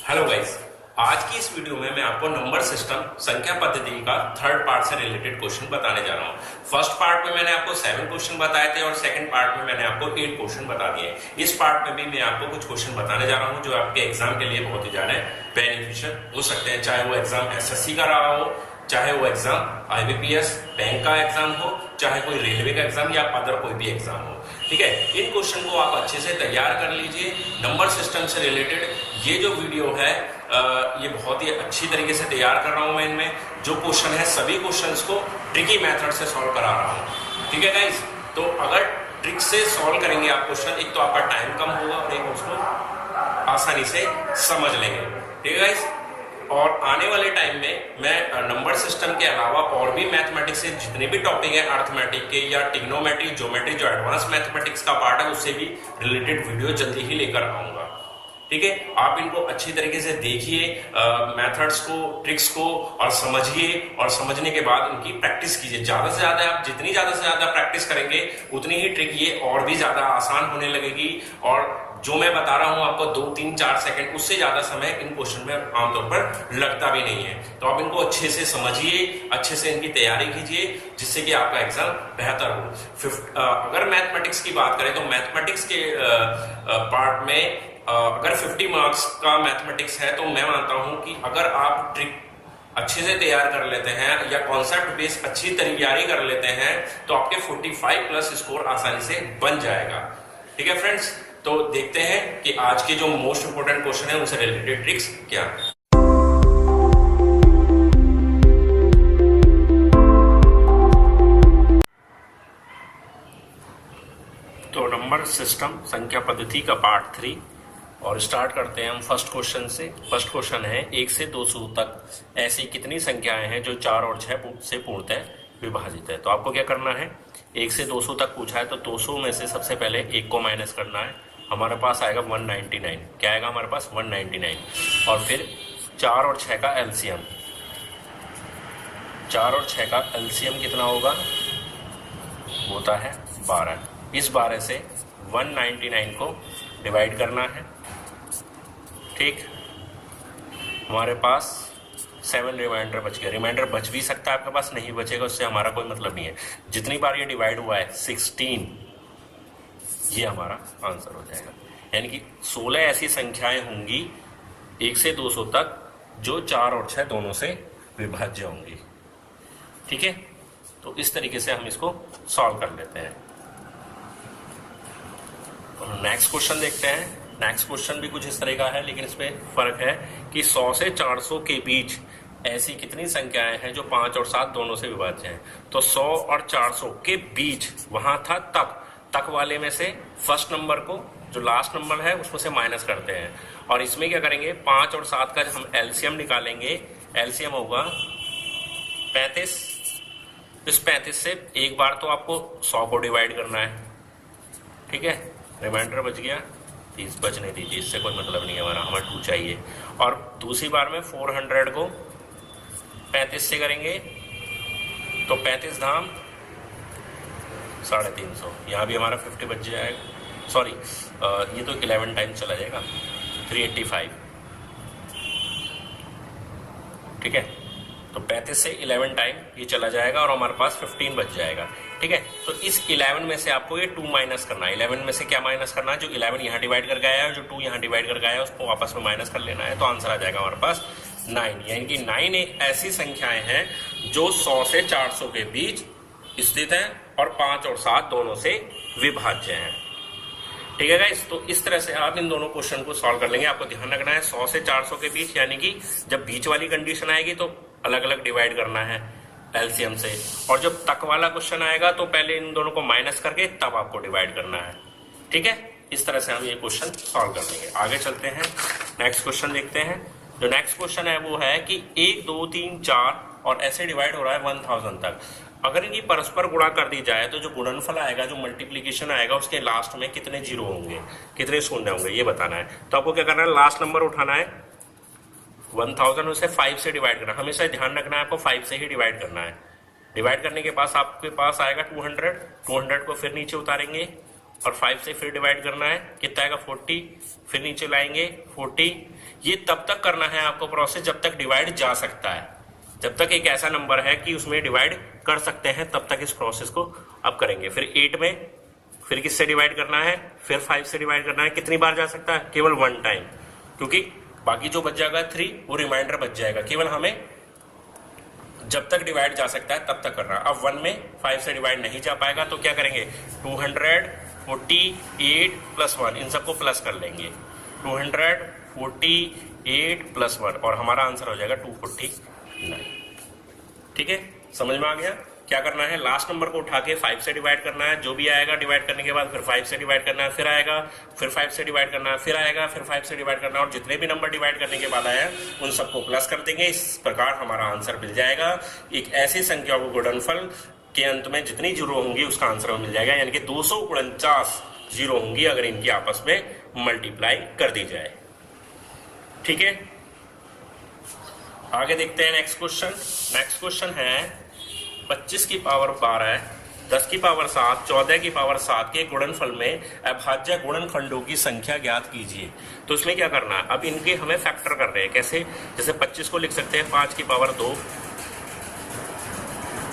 Hello guys, आज की इस वीडियो में मैं आपको नंबर सिस्टम संख्या पद्धति का थर्ड पार्ट से रिलेटेड क्वेश्चन बताने जा रहा हूँ। फर्स्ट पार्ट में मैंने आपको 7 क्वेश्चन बताए थे और सेकंड पार्ट में मैंने आपको 8 क्वेश्चन बता दिए। इस पार्ट में भी मैं आपको कुछ क्वेश्चन बताने जा रहा हूँ जो आपके एग्जाम के लिए बहुत ही ज्यादा बेनिफिशियल हो सकते हैं, चाहे वो एग्जाम एसएससी का रहा हो, चाहे वो एग्जाम आईबीपीएस बैंक का एग्जाम हो, चाहे कोई रेलवे का एग्जाम या अदर कोई भी एग्जाम हो। ठीक है, इन क्वेश्चन को आप अच्छे से तैयार कर लीजिए। नंबर सिस्टम से रिलेटेड ये जो वीडियो है ये बहुत ही अच्छी तरीके से तैयार कर रहा हूं मैं। इनमें जो क्वेश्चन है सभी क्वेश्चंस को ट्रिकी मेथड से सॉल्व करा रहा हूं। ठीक है गाइस, तो अगर ट्रिक से सॉल्व करेंगे आप क्वेश्चन, एक तो आपका टाइम कम होगा और एक उसको आसानी से समझ लेंगे। ठीक है गाइस, और आने वाले टाइम में मैं नंबर सिस्टम के अलावा और भी मैथमेटिक्स से जितने भी टॉपिक है अर्थमेटिक के या टिग्नोमेट्री, ज्योमेट्री, जो एडवांस मैथमेटिक्स का पार्ट है उससे भी रिलेटेड वीडियो जल्दी ही लेकर आऊंगा। ठीक है, आप इनको अच्छी तरीके से देखिए, मेथड्स को, ट्रिक्स को, और समझिए, और समझने के बाद इनकी प्रैक्टिस कीजिए। ज्यादा से ज्यादा आप जितनी ज्यादा से ज्यादा प्रैक्टिस करेंगे उतनी ही ट्रिक ये और भी ज्यादा आसान होने लगेगी। और जो मैं बता रहा हूं आपको 2, 3, 4 सेकंड, उससे ज्यादा समय इन क्वेश्चन में आमतौर पर लगता भी नहीं है। तो आप इनको अच्छे से समझिए, अच्छे से इनकी तैयारी कीजिए, जिससे कि आपका एग्जाम बेहतर हो। अगर मैथमेटिक्स की बात करें तो मैथमेटिक्स के पार्ट में अगर 50 मार्क्स का मैथमेटिक्स है तो मैं मानता हूं कि अगर आप ट्रिक अच्छे से तैयार कर लेते हैं या कॉन्सेप्ट बेस अच्छी तैयारी कर लेते हैं तो आपके 45 प्लस स्कोर आसानी से बन जाएगा। ठीक है फ्रेंड्स, तो देखते हैं कि आज के जो मोस्ट इंपोर्टेंट क्वेश्चन है उनसे रिलेटेड ट्रिक्स क्या है। तो नंबर सिस्टम संख्या पद्धति का पार्ट 3 और स्टार्ट करते हैं हम फर्स्ट क्वेश्चन से। फर्स्ट क्वेश्चन है 1 से 200 तक ऐसी कितनी संख्याएं हैं जो 4 और 6 से पूर्णतः विभाजित है। तो आपको क्या करना है, 1 से 200 तक पूछा है तो 200 में से सबसे पहले 1 को माइनस करना है। हमारे पास आएगा 199। क्या आएगा हमारे पास 199। और फिर 4 और 6 का एलसीएम, 4 और 6 का एलसीएम कितना होगा, होता है 12। इस 12 से 199 को डिवाइड करना है। ठीक, हमारे पास 7 रिमाइंडर बच गया। रिमाइंडर बच भी सकता है आपके पास, नहीं बचेगा उससे हमारा कोई मतलब नहीं है। जितनी बार ये डिवाइड हुआ है 16, ये हमारा आंसर हो जाएगा। यानी कि 16 ऐसी संख्याएं होंगी 1 से 200 तक जो 4 और 6 दोनों से विभाज्य होंगी। ठीक है, तो इस तरीके से हम इसको सॉल्व कर लेते हैं। नेक्स्ट क्वेश्चन देखते हैं। नेक्स्ट क्वेश्चन भी कुछ इस तरह का है, लेकिन इसमें फर्क है कि 100 से 400 के बीच ऐसी कितनी संख्याएं हैं जो 5 और 7 दोनों से विभाज्य हैं। तो 100 और 400 के बीच वहां था तक वाले में से फर्स्ट नंबर को, जो लास्ट नंबर है उसमें से माइनस करते हैं। और इसमें क्या करेंगे, 5 और 7 का हम एलसीएम निकालेंगे। एलसीएम होगा 35। इस 35 से एक बार तो आपको 100 को डिवाइड करना है। ठीक है, रिमाइंडर बच गया, 30 बचने दीजिए, इससे कोई मतलब नहीं है हमारा, हमें 2 चाहिए। और दूसरी बार में 400 को 35 से करेंगे तो 35 धाम 350, यहाँ भी हमारा 50 बच जाएगा। सॉरी, ये तो 11 टाइम चला जाएगा, 385। ठीक है, तो 35 से 11 टाइम ये चला जाएगा और हमारे पास 15 बच जाएगा। ठीक है, तो इस 11 में से आपको ये 2 माइनस करना है। 11 में से क्या माइनस करना है, जो 11 यहाँ डिवाइड कर गया है और जो 2 यहाँ डिवाइड कर गया है उसको आपस में माइनस कर लेना है। तो आंसर आ जाएगा हमारे पास 9। यानी कि 9 ऐसी संख्याएं हैं जो 100 से 400 के बीच स्थित हैं और 5 और 7 दोनों से विभाज्य हैं। ठीक है गाइस, तो इस तरह से आप इन दोनों क्वेश्चन को सॉल्व कर लेंगे। आपको ध्यान रखना है 100 से 400 के बीच, यानी कि जब बीच वाली कंडीशन आएगी तो अलग अलग डिवाइड करना है एलसीएम से, और जब तक वाला क्वेश्चन आएगा तो पहले इन दोनों को माइनस करके तब आपको डिवाइड करना है। ठीक है, इस तरह से हम ये क्वेश्चन सॉल्व कर लेंगे। आगे चलते हैं, नेक्स्ट क्वेश्चन देखते हैं। जो नेक्स्ट क्वेश्चन है वो है कि 1, 2, 3, 4 और ऐसे डिवाइड हो रहा है 1000 तक। अगर इनकी परस्पर गुणा कर दी जाए तो जो गुणनफल आएगा, जो मल्टीप्लीकेशन आएगा, उसके लास्ट में कितने जीरो होंगे, कितने शून्य होंगे, ये बताना है। तो आपको क्या करना है, लास्ट नंबर उठाना है 1000, उसे 5 से डिवाइड करना। हमेशा ध्यान रखना है आपको 5 से ही डिवाइड करना है। डिवाइड करने के पास आपके पास आएगा 200 को फिर नीचे उतारेंगे और 5 से फिर डिवाइड करना है, कितना आएगा 40, फिर नीचे लाएंगे 40। ये तब तक करना है आपको प्रोसेस जब तक डिवाइड जा सकता है, जब तक एक ऐसा नंबर है कि उसमें डिवाइड कर सकते हैं तब तक इस प्रोसेस को अब करेंगे। फिर 8 में फिर किससे डिवाइड करना है, फिर 5 से डिवाइड करना है। कितनी बार जा सकता है, केवल 1 टाइम, क्योंकि बाकी जो बच जाएगा 3 वो रिमाइंडर बच जाएगा। केवल हमें जब तक डिवाइड जा सकता है तब तक करना। अब 1 में 5 से डिवाइड नहीं जा पाएगा तो क्या करेंगे, 248 प्लस 1 इन सबको प्लस कर लेंगे, 248 प्लस 1 और हमारा आंसर हो जाएगा 249। ठीक है, समझ में आ गया। क्या करना है, लास्ट नंबर को उठा के 5 से डिवाइड करना है, जो भी आएगा डिवाइड करने के बाद फिर 5 से डिवाइड करना है, फिर आएगा, फिर 5 से डिवाइड करना है, फिर आएगा, फिर 5 से डिवाइड करना है, और जितने भी नंबर डिवाइड करने के बाद आया उन सबको प्लस कर देंगे। इस प्रकार हमारा आंसर मिल जाएगा। एक ऐसी संख्या को गुणनफल के अंत में जितनी जीरो होंगी उसका आंसर मिल जाएगा, यानी कि 249 जीरो होंगी अगर इनकी आपस में मल्टीप्लाई कर दी जाए। ठीक है, आगे देखते हैं नेक्स्ट क्वेश्चन। नेक्स्ट क्वेश्चन है 25 की पावर 12, 10 की पावर 7, 14 की पावर 7 के गुणनफल में अभाज्य गुणनखंडों की संख्या ज्ञात कीजिए। तो इसमें क्या करना है, अब इनके हमें फैक्टर कर रहे हैं। कैसे, जैसे 25 को लिख सकते हैं 5 की पावर 2,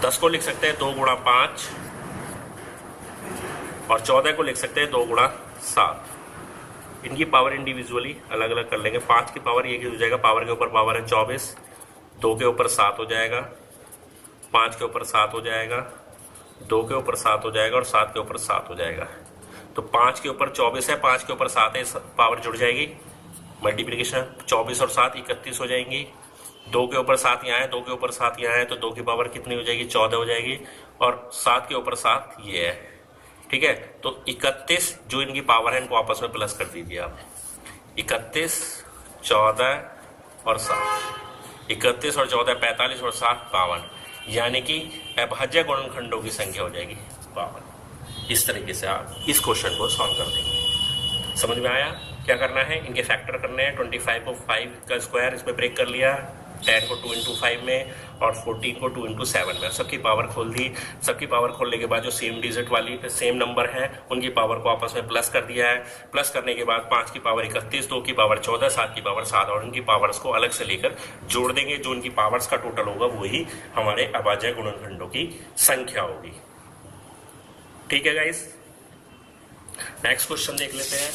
10 को लिख सकते हैं 2 गुणा 5 और 14 को लिख सकते हैं 2 गुणा 7। इनकी पावर इंडिविजुअली अलग अलग कर लेंगे। 5 की पावर ये हो जाएगा, पावर के ऊपर पावर है 24, 2 के ऊपर 7 हो जाएगा, 5 के ऊपर 7 हो जाएगा, 2 के ऊपर 7 हो जाएगा और 7 के ऊपर 7 हो जाएगा। तो 5 के ऊपर 24 है, 5 के ऊपर 7 है, पावर जुड़ जाएगी, मल्टीप्लिकेशन 24 और 7 31 हो जाएंगी। 2 के ऊपर 7 यहाँ है, 2 के ऊपर 7 यहाँ है, तो 2 की पावर कितनी हो जाएगी, 14 हो जाएगी, और 7 के ऊपर 7 ये है। ठीक है, तो 31 जो इनकी पावर है इनको आपस में प्लस कर दीजिए आप, 31, 14 और 7, 31 और 14 45 और 7 52, यानी कि अभाज्य गुणनखंडों की संख्या हो जाएगी 52। इस तरीके से आप इस क्वेश्चन को सॉल्व कर देंगे। समझ में आया। क्या करना है, इनके फैक्टर करने हैं। 25 को 5 का स्क्वायर इसमें ब्रेक कर लिया, 10 को 2 इंटू 5 में और 14 को 2 इंटू 7 में। सबकी पावर खोल दी। सबकी पावर खोलने के बाद जो सेम डिजिट वाली सेम नंबर है उनकी पावर को आपस में प्लस कर दिया है। प्लस करने के बाद 5 की पावर 31, 2 की पावर 14, 7 की पावर 7 और उनकी पावर्स को अलग से लेकर जोड़ देंगे। जो उनकी पावर्स का टोटल होगा वही हमारे अभाज्य गुणनखंडों की संख्या होगी। ठीक है गाइस, नेक्स्ट क्वेश्चन देख लेते हैं।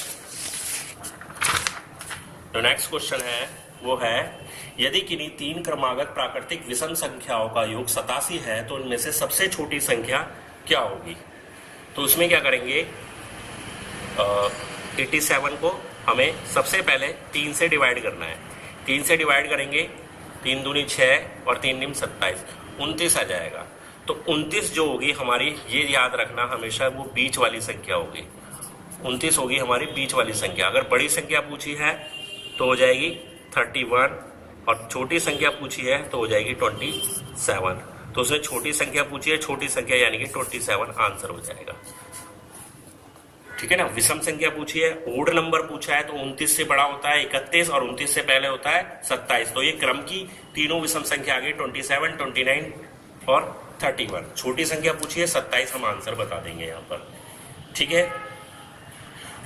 जो नेक्स्ट क्वेश्चन है वो है, यदि किन्हीं 3 क्रमागत प्राकृतिक विषम संख्याओं का योग 87 है तो उनमें से सबसे छोटी संख्या क्या होगी। तो उसमें क्या करेंगे, 87 को हमें सबसे पहले 3 से डिवाइड करना है। 3 से डिवाइड करेंगे, 3 दूनी 6 और 3 निम 27, 29 आ जाएगा। तो 29 जो होगी हमारी, ये याद रखना हमेशा, वो बीच वाली संख्या होगी। 29 होगी हमारी बीच वाली संख्या। अगर बड़ी संख्या पूछी है तो हो जाएगी 31 और छोटी संख्या पूछी है तो हो जाएगी 27। तो उसने छोटी संख्या पूछी है, छोटी संख्या यानी कि 27 आंसर हो जाएगा। ठीक है ना। विषम संख्या पूछी है, ओड नंबर पूछा है तो 29 से बड़ा होता है 31 और 29 से पहले होता है 27। तो ये क्रम की तीनों विषम संख्या आ गई, 27, 29 और 31। छोटी संख्या पूछी है 27, हम आंसर बता देंगे यहाँ पर। ठीक है,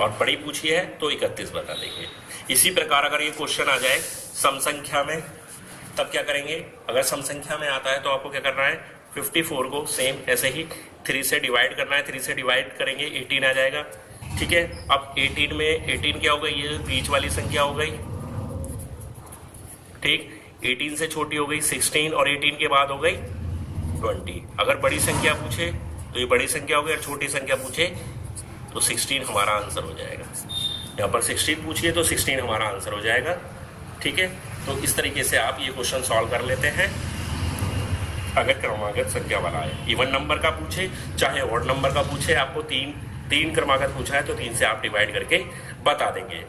और बड़ी पूछी है तो 31 बता देंगे। इसी प्रकार अगर ये क्वेश्चन आ जाए सम संख्या में, तब क्या करेंगे। अगर सम संख्या में आता है तो आपको क्या करना है, 54 को सेम ऐसे ही 3 से डिवाइड करना है। 3 से डिवाइड करेंगे 18 आ जाएगा। ठीक है, अब 18 में 18 क्या हो गई, ये बीच वाली संख्या हो गई। ठीक, 18 से छोटी हो गई 16 और 18 के बाद हो गई 20। अगर बड़ी संख्या पूछे तो ये बड़ी संख्या हो गई और छोटी संख्या पूछे तो 16 हमारा आंसर हो जाएगा। यहाँ पर 16 पूछिए तो 16 हमारा आंसर हो जाएगा। ठीक है, तो इस तरीके से आप ये क्वेश्चन सॉल्व कर लेते हैं अगर क्रमागत संख्या वाला है। इवन नंबर का पूछे चाहे ऑड नंबर का पूछे, आपको तीन क्रमागत पूछा है तो 3 से आप डिवाइड करके बता देंगे।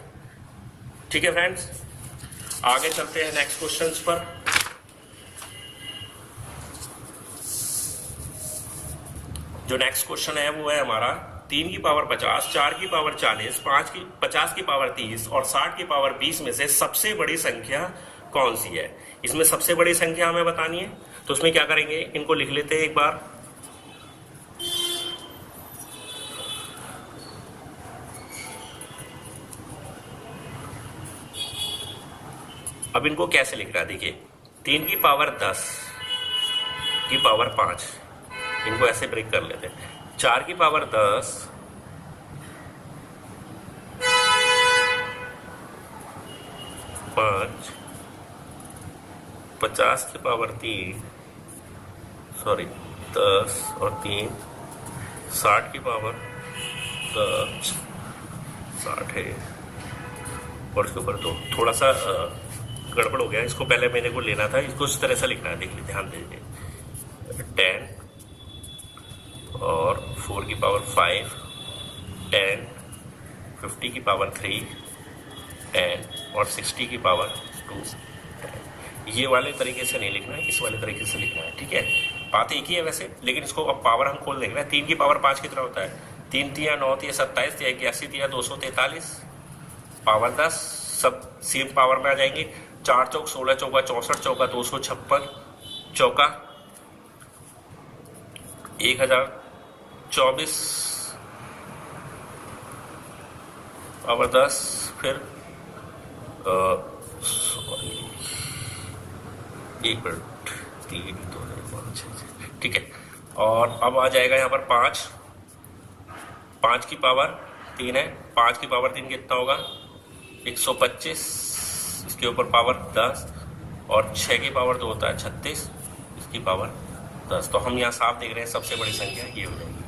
ठीक है फ्रेंड्स, आगे चलते हैं नेक्स्ट क्वेश्चंस पर। जो नेक्स्ट क्वेश्चन है वो है हमारा 3 की पावर 50, 4 की पावर 40, 50 की पावर 30 और 60 की पावर 20 में से सबसे बड़ी संख्या कौन सी है। इसमें सबसे बड़ी संख्या हमें बतानी है। तो उसमें क्या करेंगे, इनको लिख लेते हैं एक बार। अब इनको कैसे लिखना है, देखिए 3 की पावर 10 की पावर 5, इनको ऐसे ब्रेक कर लेते हैं। 4 की पावर 10 5, 50 की पावर 3, सॉरी 10 और 3 60 की पावर 10, 60 है और इसके ऊपर 2, थोड़ा सा गड़बड़ हो गया, इसको पहले मेरे को लेना था, इसको इस तरह से लिखना है, देखिए ध्यान दीजिए 10 और 4 की पावर 5, 10, 50 की पावर 3, 10 और 60 की पावर 2। ये वाले तरीके से नहीं लिखना है, इस वाले तरीके से लिखना है, ठीक है। बात एक ही है वैसे, लेकिन इसको अब पावर हम खोल देखना है। 3 की पावर 5 कितना होता है, 3 तिया 9 तिया 27 तिया 81 तिया 243, पावर 10 सब सेम पावर में आ जाएंगे। 4 चौक 16 चौका 64 चौका 256 चौका 1024 पावर 10, फिर एक मिनट 3 2 5 6, ठीक है। और अब आ जाएगा यहाँ पर 5 की पावर 3 है, 5 की पावर 3 कितना होगा 125, इसके ऊपर पावर 10 और 6 की पावर 2 होता है 36, इसकी पावर 10। तो हम यहाँ साफ देख रहे हैं सबसे बड़ी संख्या ये हो जाएगी,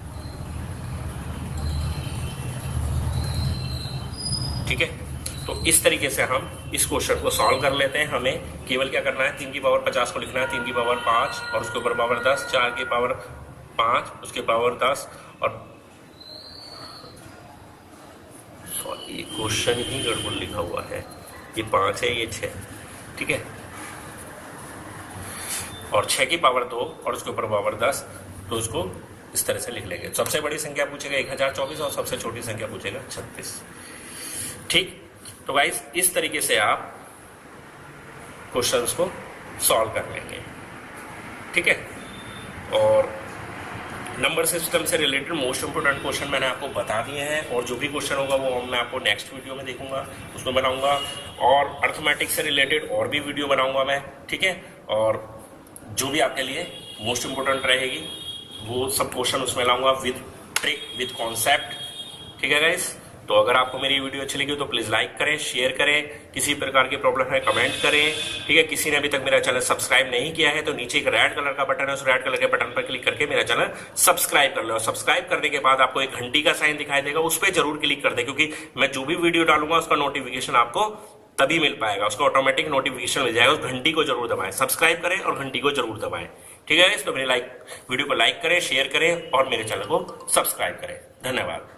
ठीक है। तो इस तरीके से हम इस क्वेश्चन को सॉल्व कर लेते हैं। हमें केवल क्या करना है, 3 की पावर 50 को लिखना है, 3 की पावर 5 और उसके ऊपर पावर 10, 4 की पावर 5 उसके पावर 10 और सॉरी ये क्वेश्चन ही गड़बड़ लिखा हुआ है, ये 5 है ये 6, ठीक है। और 6 की पावर 2 और उसके ऊपर पावर 10, तो इसको इस तरह से लिख लेंगे। सबसे बड़ी संख्या पूछेगा 1024 और सबसे छोटी संख्या पूछेगा 36, ठीक। तो गाइस इस तरीके से आप क्वेश्चंस को सॉल्व कर लेंगे, ठीक है। और नंबर सिस्टम से रिलेटेड मोस्ट इंपोर्टेंट क्वेश्चन मैंने आपको बता दिए हैं, और जो भी क्वेश्चन होगा वो मैं आपको नेक्स्ट वीडियो में देखूंगा, उसमें बनाऊंगा। और अर्थमेटिक्स से रिलेटेड और भी वीडियो बनाऊंगा मैं, ठीक है। और जो भी आपके लिए मोस्ट इंपोर्टेंट रहेगी वो सब क्वेश्चन उसमें लाऊंगा विद ट्रिक विद कॉन्सेप्ट, ठीक है गाइस। तो अगर आपको मेरी वीडियो अच्छी लगी तो प्लीज़ लाइक करें, शेयर करें, किसी प्रकार की प्रॉब्लम है कमेंट करें, ठीक है। किसी ने अभी तक मेरा चैनल सब्सक्राइब नहीं किया है तो नीचे एक रेड कलर का बटन है, उस रेड कलर के बटन पर क्लिक करके मेरा चैनल सब्सक्राइब कर लो। और सब्सक्राइब करने के बाद आपको एक घंटी का साइन दिखाई देगा, उस पर जरूर क्लिक कर दे, क्योंकि मैं जो भी वीडियो डालूंगा उसका नोटिफिकेशन आपको तभी मिल पाएगा, उसका ऑटोमेटिक नोटिफिकेशन मिल जाएगा। उस घंटी को जरूर दबाएं, सब्सक्राइब करें और घंटी को जरूर दबाएं, ठीक है। तो मेरे वीडियो को लाइक करें, शेयर करें और मेरे चैनल को सब्सक्राइब करें। धन्यवाद।